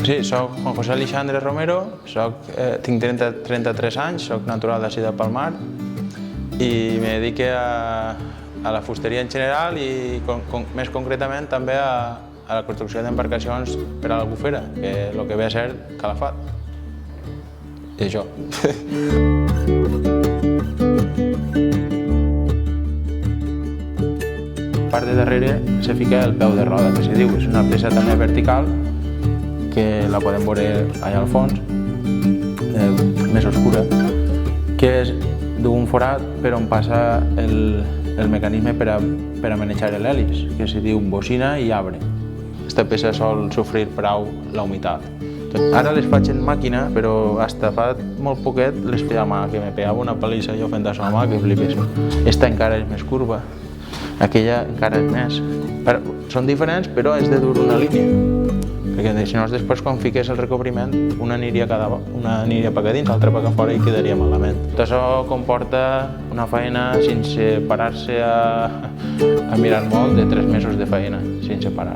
Sí, soc Juan José Alexandre Romero, tinc 33 anys, soc natural d'ací de Palmar i me dedique a la fusteria en general i més concretament també a la construcció d'embarcacions per a l'Albufera, que és el que ve a ser Calafat. I això. A part de darrere se fica el peu de roda, que se diu. És una peça també vertical que la podem veure allà al fons, més oscura, que és d'un forat per on passa el mecanisme per a manejar l'hèlix, que se diu bocina i arbre. Aquesta peça sol sofrir prou la humitat. Ara les faig en màquina, però fins fa molt poquet les feia a mà, que me pegava una palissa jo fent això a mà que flipés. Esta encara és més curva, aquella encara és més. Són diferents, però és de dur una línia. Perquè si no, després quan fiqués el recobriment, una aniria per dins, l'altra per fora i quedaria malament. Tot això comporta una feina sense parar-se a mirar molt de 3 mesos de feina, sense parar.